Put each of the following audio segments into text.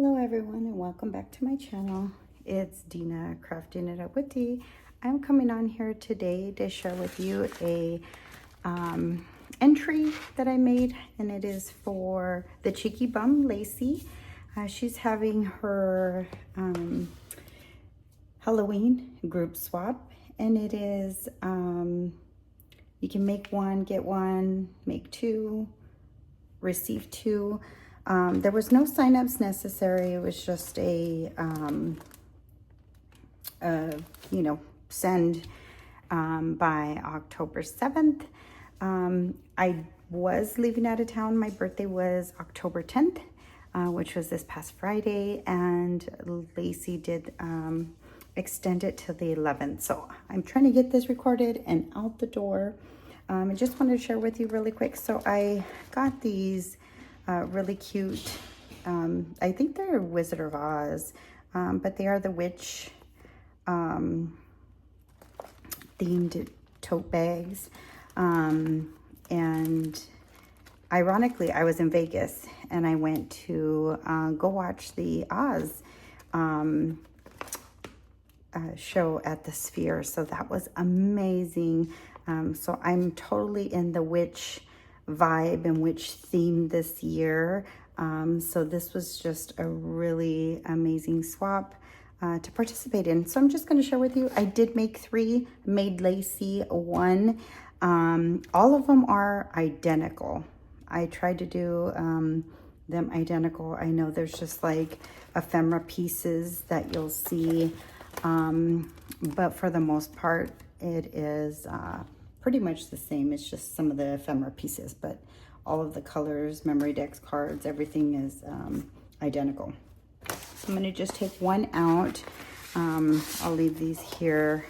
Hello everyone and welcome back to my channel. It's Dina, Crafting It Up with D. I'm coming on here today to share with you a entry that I made, and it is for the Cheeky Bum Lacey. She's having her Halloween group swap, and it is you can make one, get one, make two, receive two. There was no signups necessary. It was just a send by October 7th. I was leaving out of town. My birthday was October 10th, which was this past Friday, and Lacey did extend it till the 11th. So I'm trying to get this recorded and out the door. I just wanted to share with you really quick. So I got these really cute, I think they're Wizard of Oz, but they are the witch themed tote bags. And ironically, I was in Vegas and I went to go watch the Oz show at the Sphere. So that was amazing. So I'm totally in the witch vibe and witch theme this year. So this was just a really amazing swap to participate in. So I'm just going to share with you. I did make three, made Lacey one. All of them are identical. I tried to do them identical. I know there's just like ephemera pieces that you'll see, but for the most part it is pretty much the same. It's just some of the ephemera pieces, but all of the colors, memory decks, cards, everything is identical. So I'm going to just take one out. I'll leave these here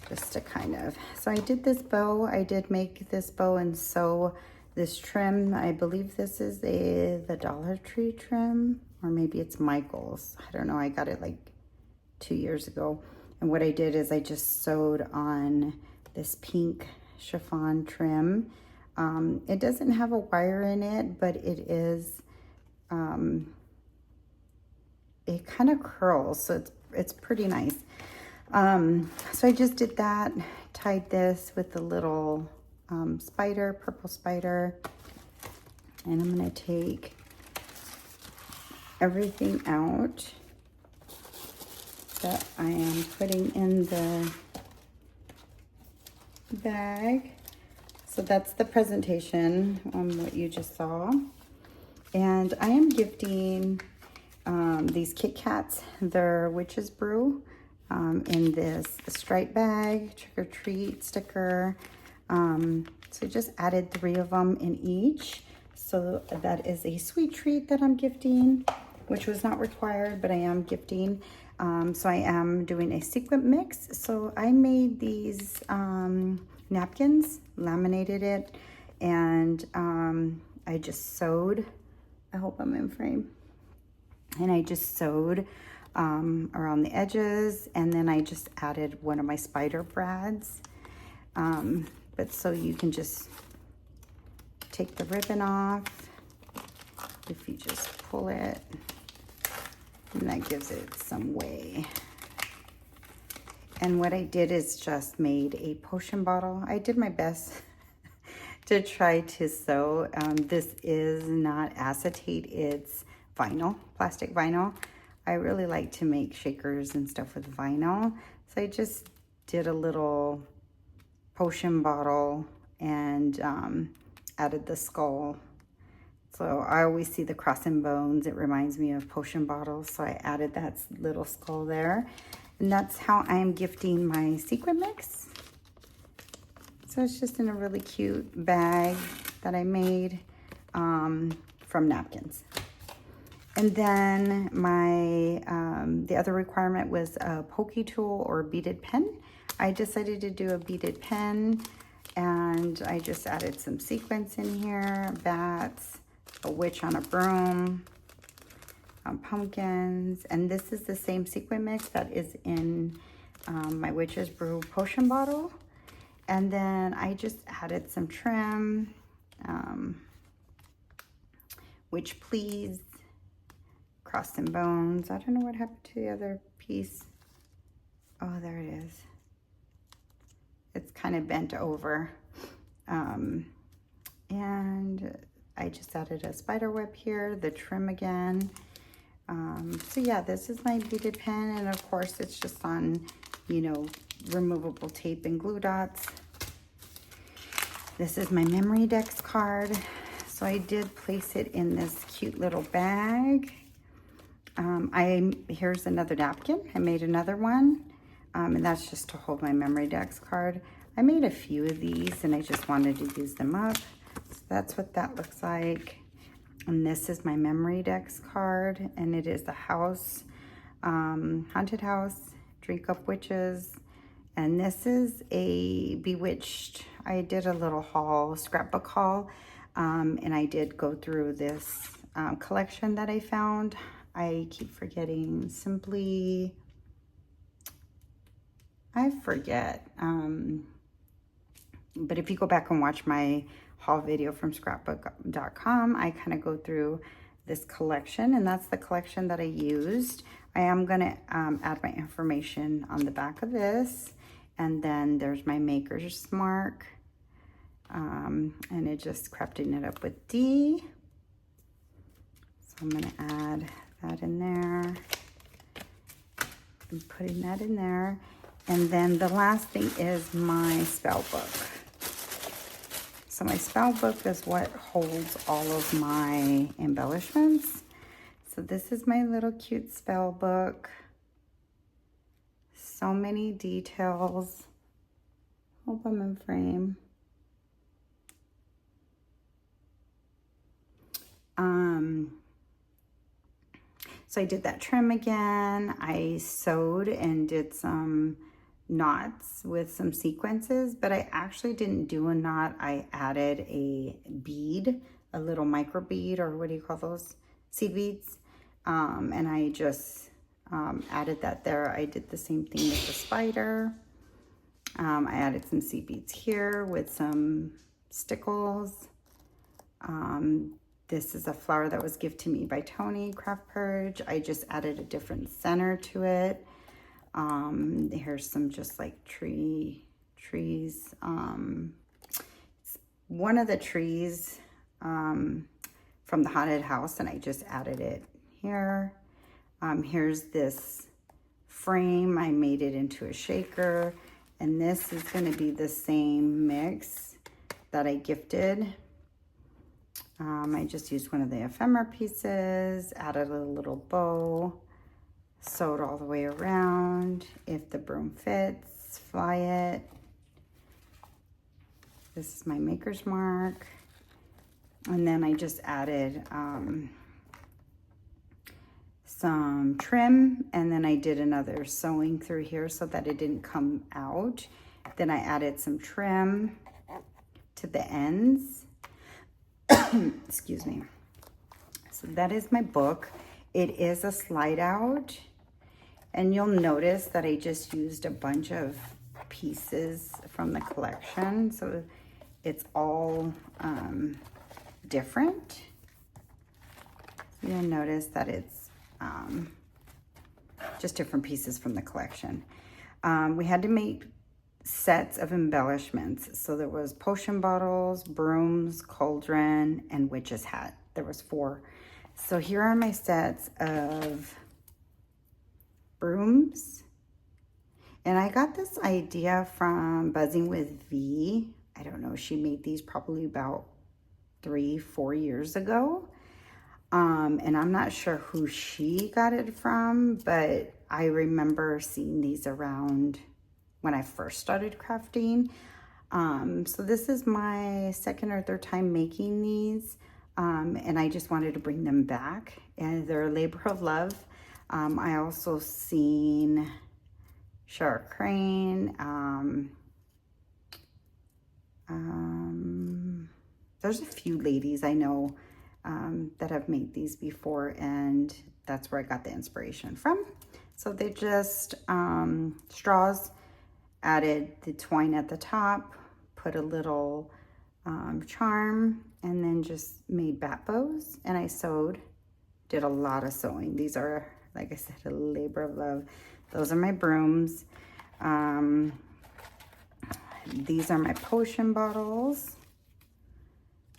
just to kind of, so I did this bow. I did make this bow and sew this trim. I believe this is the Dollar Tree trim, or maybe it's Michael's. I don't know. I got it like 2 years ago. And what I did is I just sewed on this pink chiffon trim. It doesn't have a wire in it, but it is, it kind of curls, so it's pretty nice. So I just did that, tied this with the little spider, purple spider, and I'm gonna take everything out that I am putting in the bag. So that's the presentation on what you just saw. And I am gifting these Kit Kats. They're Witch's Brew in this stripe bag, trick or treat sticker. So I just added 3 of them in each. So that is a sweet treat that I'm gifting, which was not required, but I am gifting. So I am doing a sequin mix. So I made these napkins, laminated it, and I just sewed. I hope I'm in frame. And I just sewed around the edges, and then I just added one of my spider brads. But so you can just take the ribbon off if you just pull it, and that gives it some way. And what I did is just made a potion bottle. I did my best to try to sew. This is not acetate, it's vinyl, plastic vinyl. I really like to make shakers and stuff with vinyl. So I just did a little potion bottle and added the skull. So I always see the cross and bones. It reminds me of potion bottles. So I added that little skull there. And that's how I am gifting my sequin mix. So it's just in a really cute bag that I made from napkins. And then my the other requirement was a pokey tool or beaded pen. I decided to do a beaded pen, and I just added some sequins in here, bats, a witch on a broom, pumpkins, and this is the same sequin mix that is in my Witch's Brew potion bottle. And then I just added some trim, Witch Please, Crossed and Bones. I don't know what happened to the other piece. Oh, there it is. It's kind of bent over. And I just added a spider web here, the trim again. So yeah, this is my beaded pen, and of course it's just on, you know, removable tape and glue dots. This is my memory dex card. So I did place it in this cute little bag. Here's another napkin. I made another one, and that's just to hold my memory dex card. I made a few of these and I just wanted to use them up. So that's what that looks like. And this is my memory dex card, and it is the house, haunted house, drink up witches. And this is a Bewitched. I did a little haul, scrapbook haul, and I did go through this collection that I found. I keep forgetting, I forget. But if you go back and watch my haul video from scrapbook.com, I kind of go through this collection, and that's the collection that I used. I am going to add my information on the back of this, and then there's my maker's mark, and it just crafting it up with D. So I'm going to add that in there. I'm putting that in there. And then the last thing is my spell book. So my spell book is what holds all of my embellishments. So this is my little cute spell book. So many details. Hope I'm in frame. So I did that trim again. I sewed and did some knots with some sequences, but I actually didn't do a knot. I added a bead, a little micro bead, or what do you call those? Seed beads. And I just added that there. I did the same thing with the spider. I added some seed beads here with some stickles. This is a flower that was gifted to me by Tony, Craft Purge. I just added a different center to it. Here's some just like trees. One of the trees from the haunted house, and I just added it here. Here's this frame. I made it into a shaker, and this is going to be the same mix that I gifted. I just used one of the ephemera pieces, added a little bow, sewed all the way around. If the broom fits, fly it. This is my maker's mark. And then I just added some trim, and then I did another sewing through here so that it didn't come out. Then I added some trim to the ends. Excuse me. So that is my book. It is a slide out, and you'll notice that I just used a bunch of pieces from the collection, so it's all different. You'll notice that it's just different pieces from the collection. We had to make sets of embellishments. So there was potion bottles, brooms, cauldron, and witch's hat. There was 4. So here are my sets of brooms. And I got this idea from Buzzing with V. I don't know, she made these probably about 3-4 years ago. And I'm not sure who she got it from, but I remember seeing these around when I first started crafting. So this is my second or third time making these, and I just wanted to bring them back, and they're a labor of love. I also seen Shara Crane. There's a few ladies I know that have made these before, and that's where I got the inspiration from. So they're just straws, added the twine at the top, put a little charm, and then just made bat bows, and I sewed did a lot of sewing. These are, like I said, a labor of love. Those are my brooms. These are my potion bottles.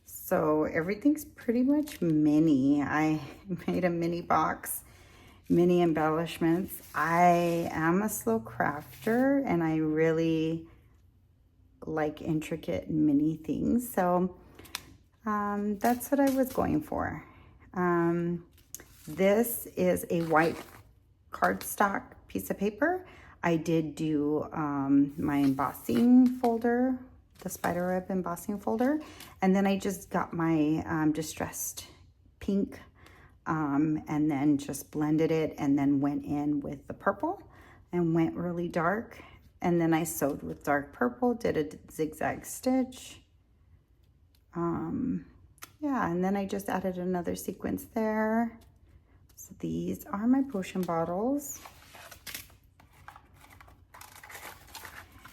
So everything's pretty much mini. I made a mini box, mini embellishments. I am a slow crafter and I really like intricate mini things. So that's what I was going for. This is a white cardstock piece of paper. I did do my embossing folder, the spiderweb embossing folder, and then I just got my distressed pink and then just blended it and then went in with the purple and went really dark, and then I sewed with dark purple, did a zigzag stitch. Yeah, and then I just added another sequence there. So these are my potion bottles.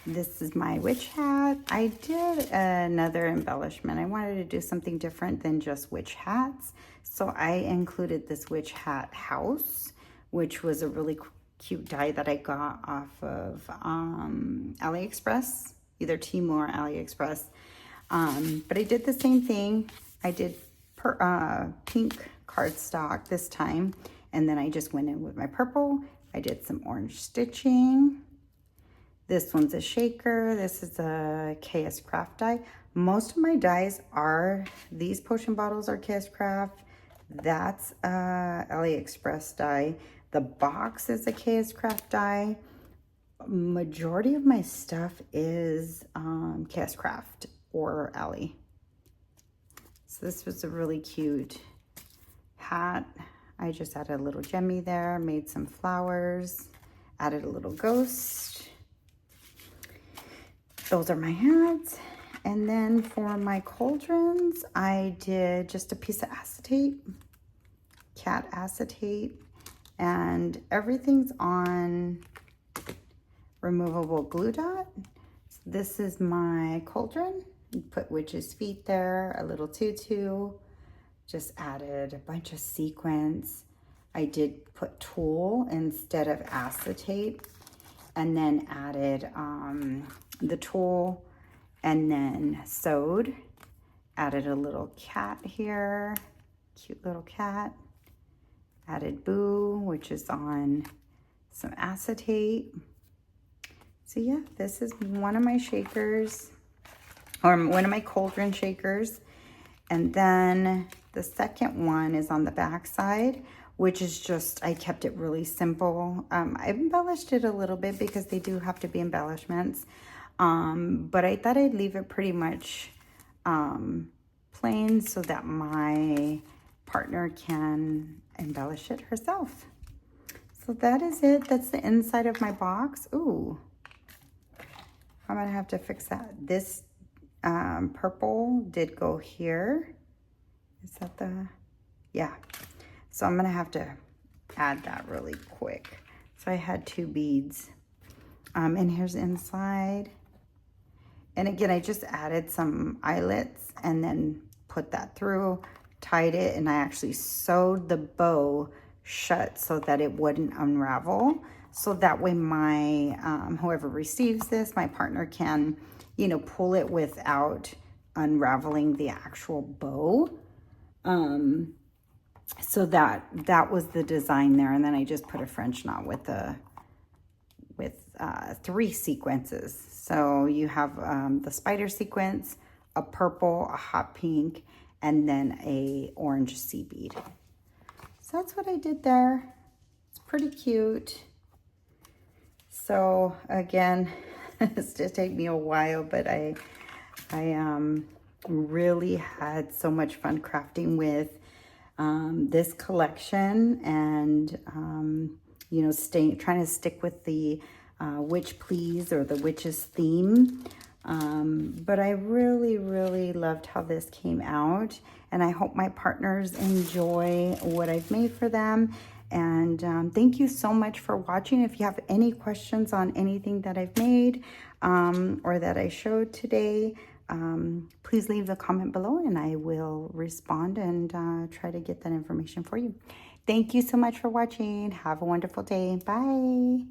This is my witch hat. I did another embellishment. I wanted to do something different than just witch hats. So I included this witch hat house, which was a really cute die that I got off of AliExpress, either Temu or AliExpress. But I did the same thing. I did pink cardstock this time, and then I just went in with my purple. I did some orange stitching. This one's a shaker. This is a KS Craft die. Most of my dies are, these potion bottles are KS Craft. That's a AliExpress die. The box is a KS Craft die. Majority of my stuff is KS Craft or Ali. So this was a really cute hat. I just added a little gemmy there, made some flowers, added a little ghost. Those are my hats. And then for my cauldrons, I did just a piece of acetate, cat acetate, and everything's on removable glue dot. So this is my cauldron. Put witch's feet there, a little tutu, just added a bunch of sequins. I did put tulle instead of acetate, and then added the tulle, and then sewed. Added a little cat here, cute little cat. Added Boo, which is on some acetate. So yeah, this is one of my shakers, or one of my cauldron shakers. And then the second one is on the back side, which is just, I kept it really simple. I've embellished it a little bit because they do have to be embellishments. But I thought I'd leave it pretty much plain so that my partner can embellish it herself. So that is it. That's the inside of my box. Ooh, I'm gonna have to fix that. This purple did go here. Is that the, yeah. So I'm gonna have to add that really quick. So I had 2 beads. And here's inside. And again, I just added some eyelets and then put that through, tied it, and I actually sewed the bow shut so that it wouldn't unravel. So that way my, whoever receives this, my partner can, you know, pull it without unraveling the actual bow. So that was the design there. And then I just put a French knot with 3 sequences. So you have the spider sequence, a purple, a hot pink, and then a orange sea bead. So that's what I did there. It's pretty cute. So again, it's just take me a while, but I really had so much fun crafting with this collection, and you know, trying to stick with the witch please or the witch's theme. But I really loved how this came out, and I hope my partners enjoy what I've made for them. And thank you so much for watching. If you have any questions on anything that I've made or that I showed today, please leave a comment below and I will respond and try to get that information for you. Thank you so much for watching. Have a wonderful day. Bye.